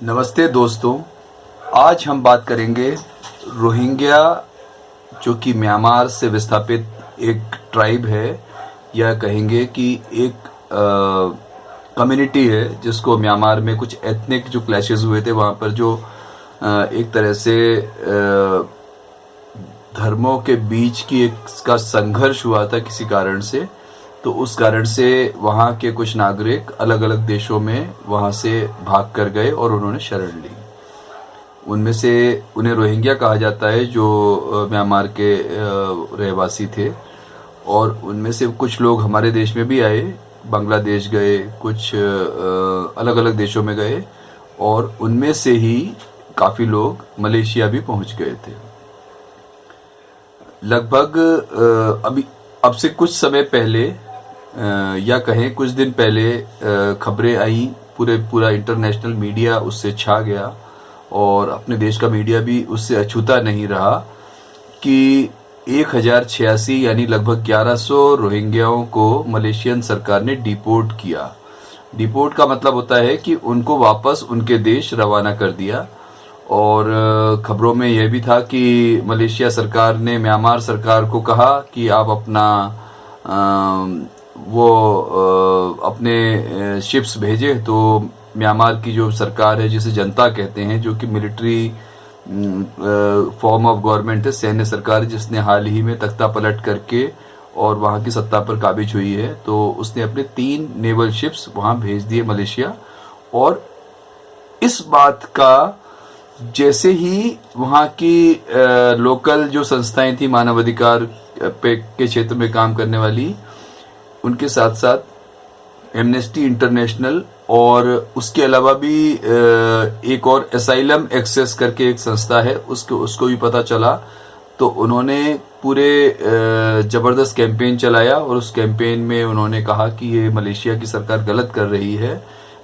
नमस्ते दोस्तों। आज हम बात करेंगे रोहिंग्या, जो कि म्यांमार से विस्थापित एक ट्राइब है, या कहेंगे कि एक कम्युनिटी है जिसको म्यांमार में कुछ एथनिक जो क्लैशेस हुए थे वहाँ पर जो एक तरह से धर्मों के बीच की एक का संघर्ष हुआ था किसी कारण से। तो उस कारण से वहाँ के कुछ नागरिक अलग अलग देशों में वहाँ से भाग कर गए और उन्होंने शरण ली। उनमें से उन्हें रोहिंग्या कहा जाता है, जो म्यांमार के रहवासी थे। और उनमें से कुछ लोग हमारे देश में भी आए, बांग्लादेश गए, कुछ अलग अलग देशों में गए, और उनमें से ही काफ़ी लोग मलेशिया भी पहुंच गए थे। लगभग अब से कुछ समय पहले, या कहें कुछ दिन पहले, खबरें आई, पूरा इंटरनेशनल मीडिया उससे छा गया और अपने देश का मीडिया भी उससे अछूता नहीं रहा कि 1086 यानी लगभग 1100 रोहिंग्याओं को मलेशियन सरकार ने डिपोर्ट किया। डिपोर्ट का मतलब होता है कि उनको वापस उनके देश रवाना कर दिया। और खबरों में यह भी था कि मलेशिया सरकार ने म्यांमार सरकार को कहा कि आप अपना अपने शिप्स भेजें। तो म्यांमार की जो सरकार है, जिसे जनता कहते हैं, जो कि मिलिट्री फॉर्म ऑफ गवर्नमेंट है, सैन्य सरकार, जिसने हाल ही में तख्ता पलट करके और वहाँ की सत्ता पर काबिज हुई है, तो उसने अपने 3 नेवल शिप्स वहाँ भेज दिए मलेशिया। और इस बात का जैसे ही वहाँ की लोकल जो संस्थाएं थी मानवाधिकार के क्षेत्र में काम करने वाली, उनके साथ साथ एमनेस्टी इंटरनेशनल और उसके अलावा भी एक और असाइलम एक्सेस करके एक संस्था है, उसको भी पता चला, तो उन्होंने पूरे जबरदस्त कैंपेन चलाया। और उस कैंपेन में उन्होंने कहा कि ये मलेशिया की सरकार गलत कर रही है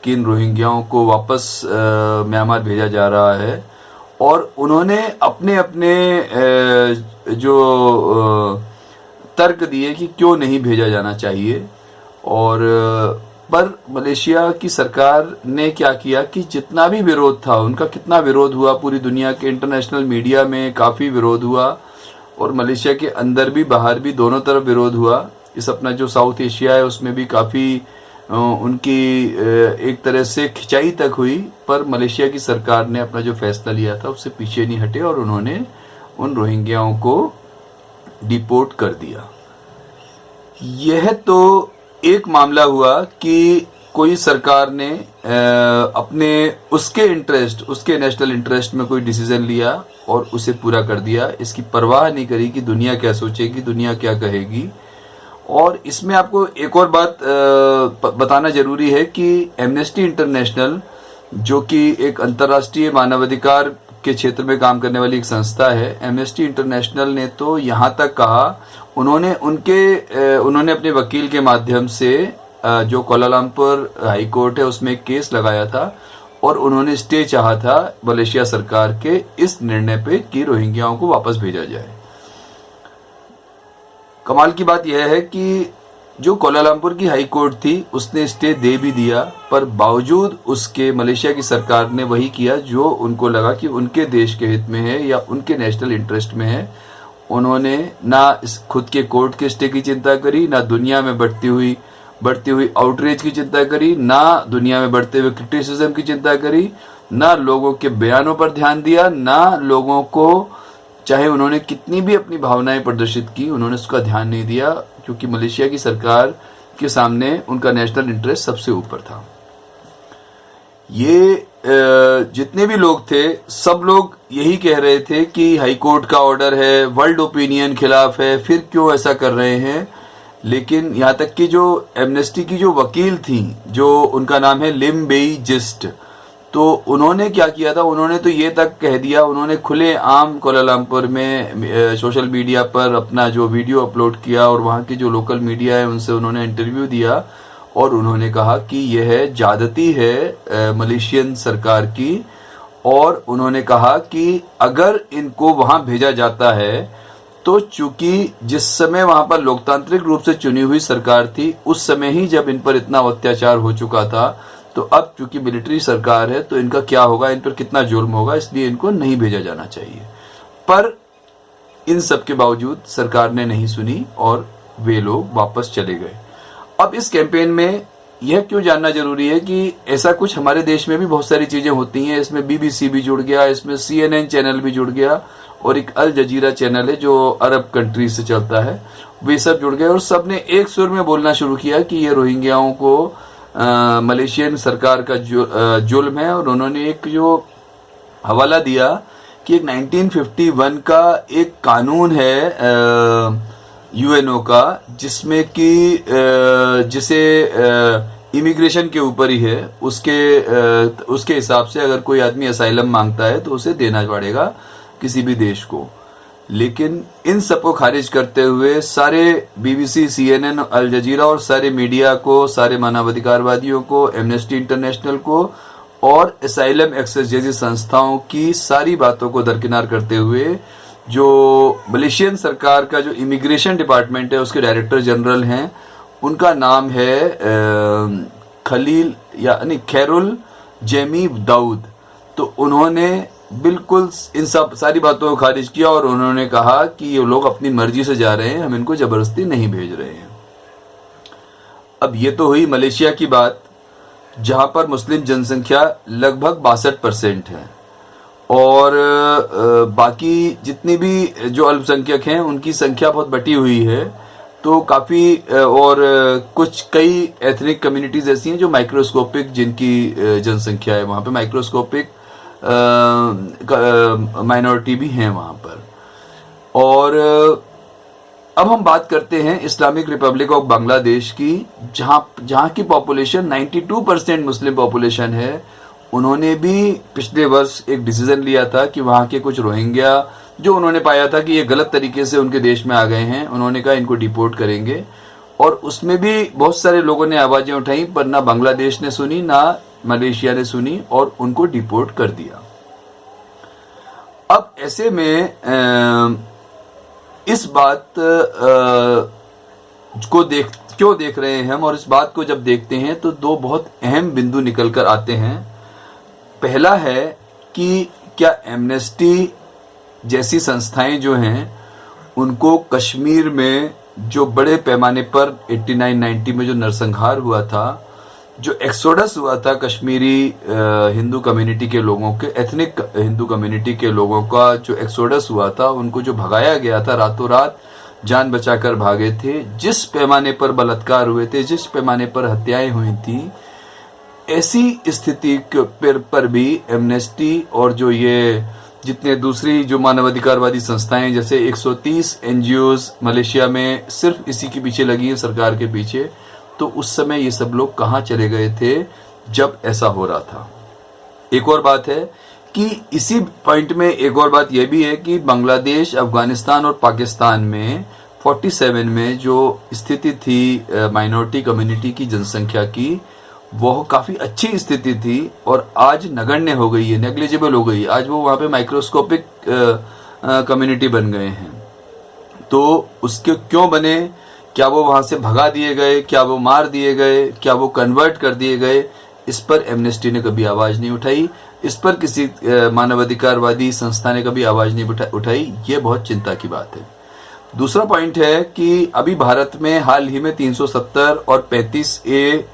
कि इन रोहिंग्याओं को वापस म्यांमार भेजा जा रहा है। और उन्होंने अपने जो तर्क दिए कि क्यों नहीं भेजा जाना चाहिए। और पर मलेशिया की सरकार ने क्या किया कि जितना भी विरोध था, उनका कितना विरोध हुआ, पूरी दुनिया के इंटरनेशनल मीडिया में काफ़ी विरोध हुआ, और मलेशिया के अंदर भी बाहर भी दोनों तरफ विरोध हुआ। इस अपना जो साउथ एशिया है उसमें भी काफ़ी उनकी एक तरह से खिंचाई तक हुई। पर मलेशिया की सरकार ने अपना जो फैसला लिया था उससे पीछे नहीं हटे और उन्होंने उन रोहिंग्याओं को डिपोर्ट कर दिया। यह तो एक मामला हुआ कि कोई सरकार ने अपने उसके नेशनल इंटरेस्ट में कोई डिसीजन लिया और उसे पूरा कर दिया। इसकी परवाह नहीं करी कि दुनिया क्या सोचेगी, दुनिया क्या कहेगी। और इसमें आपको एक और बात बताना जरूरी है कि एमनेस्टी इंटरनेशनल, जो कि एक अंतर्राष्ट्रीय मानवाधिकार के क्षेत्र में काम करने वाली एक संस्था है, एमनेस्टी इंटरनेशनल ने तो यहाँ तक कहा, उन्होंने अपने वकील के माध्यम से जो कोलालमपुर हाई कोर्ट है उसमें केस लगाया था, और उन्होंने स्टे चाहा था मलेशिया सरकार के इस निर्णय पे कि रोहिंग्याओं को वापस भेजा जाए। कमाल की बात यह है कि जो कोलालमपुर की हाई कोर्ट थी उसने स्टे दे भी दिया, पर बावजूद उसके मलेशिया की सरकार ने वही किया जो उनको लगा कि उनके देश के हित में है या उनके नेशनल इंटरेस्ट में है। उन्होंने ना खुद के कोर्ट के स्टे की चिंता करी, ना दुनिया में बढ़ती हुई आउटरीच की चिंता करी, ना दुनिया में बढ़ते हुए क्रिटिसिज्म की चिंता करी, ना लोगों के बयानों पर ध्यान दिया, ना लोगों को, चाहे उन्होंने कितनी भी अपनी भावनाएं प्रदर्शित की, उन्होंने उसका ध्यान नहीं दिया, क्योंकि मलेशिया की सरकार के सामने उनका नेशनल इंटरेस्ट सबसे ऊपर था। ये जितने भी लोग थे सब लोग यही कह रहे थे कि हाई कोर्ट का ऑर्डर है, वर्ल्ड ओपिनियन खिलाफ है, फिर क्यों ऐसा कर रहे हैं। लेकिन यहाँ तक कि जो एमनेस्टी की जो वकील थी, जो उनका नाम है लिम बेई जिस्ट, तो उन्होंने क्या किया था, उन्होंने तो ये तक कह दिया, उन्होंने खुले आम कोलालमपुर में सोशल मीडिया पर अपना जो वीडियो अपलोड किया और वहाँ की जो लोकल मीडिया है उनसे उन्होंने इंटरव्यू दिया, और उन्होंने कहा कि यह ज्यादती है मलेशियन सरकार की। और उन्होंने कहा कि अगर इनको वहां भेजा जाता है तो चूंकि जिस समय वहां पर लोकतांत्रिक रूप से चुनी हुई सरकार थी, उस समय ही जब इन पर इतना अत्याचार हो चुका था, तो अब चूंकि मिलिट्री सरकार है तो इनका क्या होगा, इन पर कितना जुल्म होगा, इसलिए इनको नहीं भेजा जाना चाहिए। पर इन सब के बावजूद सरकार ने नहीं सुनी और वे लोग वापस चले गए। अब इस कैंपेन में यह क्यों जानना जरूरी है कि ऐसा कुछ हमारे देश में भी बहुत सारी चीजें होती हैं। इसमें BBC भी जुड़ गया, इसमें CNN चैनल भी जुड़ गया और एक अल जजीरा चैनल है जो अरब कंट्री से चलता है, वे सब जुड़ गए और सब ने एक सुर में बोलना शुरू किया कि ये रोहिंग्याओं को मलेशियन सरकार का जुल्म है। और उन्होंने एक जो हवाला दिया कि एक 1951 का एक कानून है UNO का, जिसमें कि जिसे इमिग्रेशन के ऊपर ही है, उसके हिसाब से अगर कोई आदमी असाइलम मांगता है तो उसे देना पड़ेगा किसी भी देश को। लेकिन इन सबको खारिज करते हुए सारे BBC, CNN, अल जजीरा और सारे मीडिया को, सारे मानवाधिकारवादियों को, एमनेस्टी इंटरनेशनल को और असाइलम एक्सेस जैसी संस्थाओं की सारी बातों को दरकिनार करते हुए जो मलेशियन सरकार का जो इमिग्रेशन डिपार्टमेंट है उसके डायरेक्टर जनरल हैं, उनका नाम है खलील यानी खैरुल जैमी दाऊद। तो उन्होंने बिल्कुल इन सब सारी बातों को खारिज किया और उन्होंने कहा कि ये लोग अपनी मर्जी से जा रहे हैं, हम इनको जबरदस्ती नहीं भेज रहे हैं। अब ये तो हुई मलेशिया की बात, जहां पर मुस्लिम जनसंख्या लगभग 62% है और बाकी जितनी भी जो अल्पसंख्यक हैं उनकी संख्या बहुत बटी हुई है। तो काफ़ी और कुछ कई एथनिक कम्युनिटीज़ ऐसी हैं जो माइक्रोस्कोपिक जिनकी जनसंख्या है, वहाँ पे माइक्रोस्कोपिक माइनॉरिटी भी हैं वहाँ पर। और अब हम बात करते हैं इस्लामिक रिपब्लिक ऑफ बांग्लादेश की, जहाँ की पॉपुलेशन 92% मुस्लिम पॉपुलेशन है। उन्होंने भी पिछले वर्ष एक डिसीजन लिया था कि वहाँ के कुछ रोहिंग्या जो उन्होंने पाया था कि ये गलत तरीके से उनके देश में आ गए हैं, उन्होंने कहा इनको डिपोर्ट करेंगे। और उसमें भी बहुत सारे लोगों ने आवाजें उठाई, पर ना बांग्लादेश ने सुनी ना मलेशिया ने सुनी और उनको डिपोर्ट कर दिया। अब ऐसे में इस बात को क्यों देख रहे हैं हम, और इस बात को जब देखते हैं तो दो बहुत अहम बिंदु निकल कर आते हैं। पहला है कि क्या एमनेस्टी जैसी संस्थाएं जो हैं उनको कश्मीर में जो बड़े पैमाने पर 89-90 में जो नरसंहार हुआ था, जो एक्सोडस हुआ था कश्मीरी हिंदू कम्युनिटी के लोगों के, एथनिक हिंदू कम्युनिटी के लोगों का जो एक्सोडस हुआ था, उनको जो भगाया गया था, रातों रात जान बचाकर भागे थे, जिस पैमाने पर बलात्कार हुए थे, जिस पैमाने पर हत्याएं हुई थी, ऐसी स्थिति पर भी एमनेस्टी और जो ये जितने दूसरी जो मानवाधिकारवादी संस्थाएं जैसे 130 NGOs मलेशिया में सिर्फ इसी के पीछे लगी हैं, सरकार के पीछे। तो उस समय ये सब लोग कहाँ चले गए थे जब ऐसा हो रहा था। एक और बात है कि इसी पॉइंट में एक और बात यह भी है कि बांग्लादेश, अफगानिस्तान और पाकिस्तान में 47 में जो स्थिति थी माइनॉरिटी कम्युनिटी की जनसंख्या की, वह काफ़ी अच्छी स्थिति थी और आज नगण्य हो गई है, नेग्लिजिबल हो गई है। आज वो वहाँ पे माइक्रोस्कोपिक कम्युनिटी बन गए हैं। तो उसके क्यों बने? क्या वो वहाँ से भगा दिए गए, क्या वो मार दिए गए, क्या वो कन्वर्ट कर दिए गए? इस पर एमनेस्टी ने कभी आवाज़ नहीं उठाई, इस पर किसी मानवाधिकारवादी संस्था ने कभी आवाज़ नहीं उठाई। ये बहुत चिंता की बात है। दूसरा पॉइंट है कि अभी भारत में हाल ही में 370 और 35A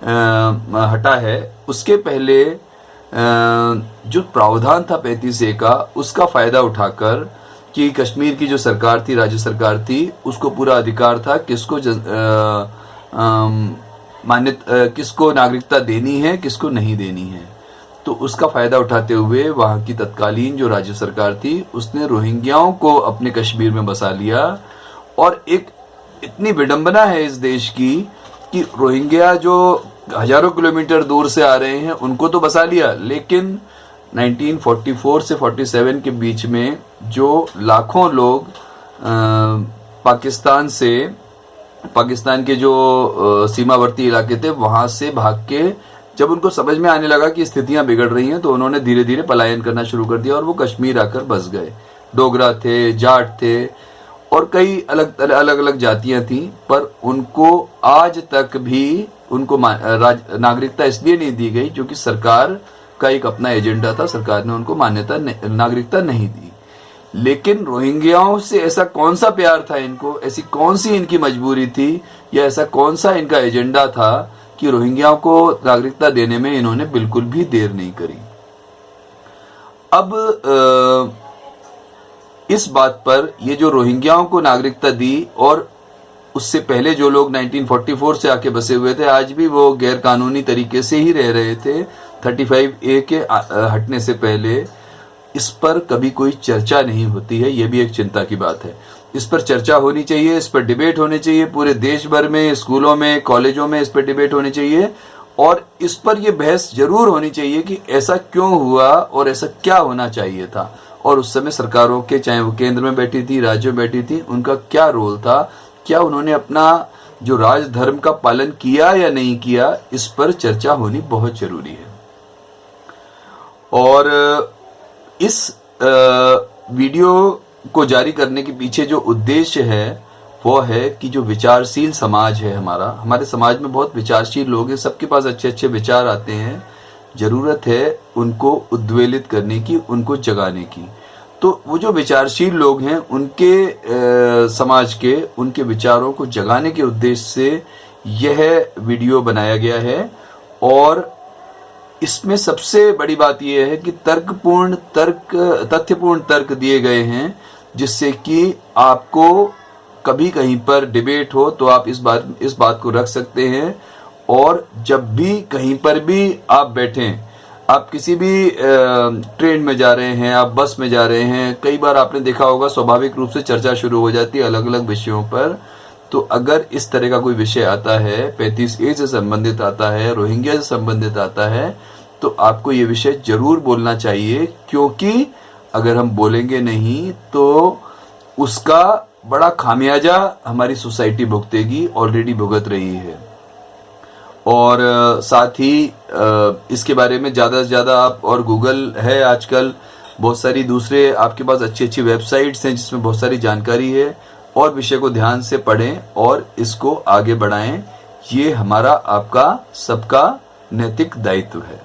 हटा है। उसके पहले जो प्रावधान था 35A का, उसका फायदा उठाकर कि कश्मीर की जो सरकार थी, राज्य सरकार थी, उसको पूरा अधिकार था किसको नागरिकता देनी है, किसको नहीं देनी है। तो उसका फायदा उठाते हुए वहाँ की तत्कालीन जो राज्य सरकार थी उसने रोहिंग्याओं को अपने कश्मीर में बसा लिया। और एक इतनी विडंबना है इस देश की कि रोहिंग्या जो हजारों किलोमीटर दूर से आ रहे हैं उनको तो बसा लिया, लेकिन 1944 से 47 के बीच में जो लाखों लोग पाकिस्तान के जो सीमावर्ती इलाके थे वहां से भाग के, जब उनको समझ में आने लगा कि स्थितियां बिगड़ रही हैं, तो उन्होंने धीरे धीरे पलायन करना शुरू कर दिया और वो कश्मीर आकर बस गए। डोगरा थे, जाट थे और कई अलग अलग जातियां थी, पर उनको आज तक भी उनको नागरिकता इसलिए नहीं दी गई क्योंकि सरकार का एक अपना एजेंडा था, सरकार ने उनको नागरिकता नहीं दी। लेकिन रोहिंग्याओं से ऐसा कौन सा प्यार था इनको, ऐसी कौन सी इनकी मजबूरी थी, या ऐसा कौन सा इनका एजेंडा था कि रोहिंग्याओं को नागरिकता देने में इन्होंने बिल्कुल भी देर नहीं करी। अब इस बात पर ये जो रोहिंग्याओं को नागरिकता दी और उससे पहले जो लोग 1944 से आके बसे हुए थे, आज भी वो गैर कानूनी तरीके से ही रह रहे थे 35A के हटने से पहले, इस पर कभी कोई चर्चा नहीं होती है। ये भी एक चिंता की बात है। इस पर चर्चा होनी चाहिए, इस पर डिबेट होनी चाहिए, पूरे देश भर में, स्कूलों में, कॉलेजों में इस पर डिबेट होनी चाहिए और इस पर यह बहस जरूर होनी चाहिए कि ऐसा क्यों हुआ और ऐसा क्या होना चाहिए था, और उस समय सरकारों के, चाहे वो केंद्र में बैठी थी, राज्यों में बैठी थी, उनका क्या रोल था, क्या उन्होंने अपना जो राजधर्म का पालन किया या नहीं किया, इस पर चर्चा होनी बहुत जरूरी है। और इस वीडियो को जारी करने के पीछे जो उद्देश्य है वो है कि जो विचारशील समाज है हमारे समाज में बहुत विचारशील लोग हैं, सबके पास अच्छे अच्छे विचार आते हैं, जरूरत है उनको उद्वेलित करने की, उनको जगाने की। तो वो जो विचारशील लोग हैं उनके समाज के, उनके विचारों को जगाने के उद्देश्य से यह वीडियो बनाया गया है। और इसमें सबसे बड़ी बात यह है कि तथ्यपूर्ण तर्क दिए गए हैं, जिससे कि आपको कभी कहीं पर डिबेट हो तो आप इस बात को रख सकते हैं। और जब भी कहीं पर भी आप बैठें, आप किसी भी ट्रेन में जा रहे हैं, आप बस में जा रहे हैं, कई बार आपने देखा होगा स्वाभाविक रूप से चर्चा शुरू हो जाती है अलग अलग विषयों पर। तो अगर इस तरह का कोई विषय आता है, 35A से संबंधित आता है, रोहिंग्या से संबंधित आता है, तो आपको ये विषय जरूर बोलना चाहिए, क्योंकि अगर हम बोलेंगे नहीं तो उसका बड़ा खामियाजा हमारी सोसाइटी भुगतेगी, ऑलरेडी भुगत रही है। और साथ ही इसके बारे में ज़्यादा से ज़्यादा आप, और गूगल है आजकल, बहुत सारी दूसरे आपके पास अच्छी अच्छी वेबसाइट्स हैं जिसमें बहुत सारी जानकारी है, और विषय को ध्यान से पढ़ें और इसको आगे बढ़ाएं। ये हमारा, आपका, सबका नैतिक दायित्व है।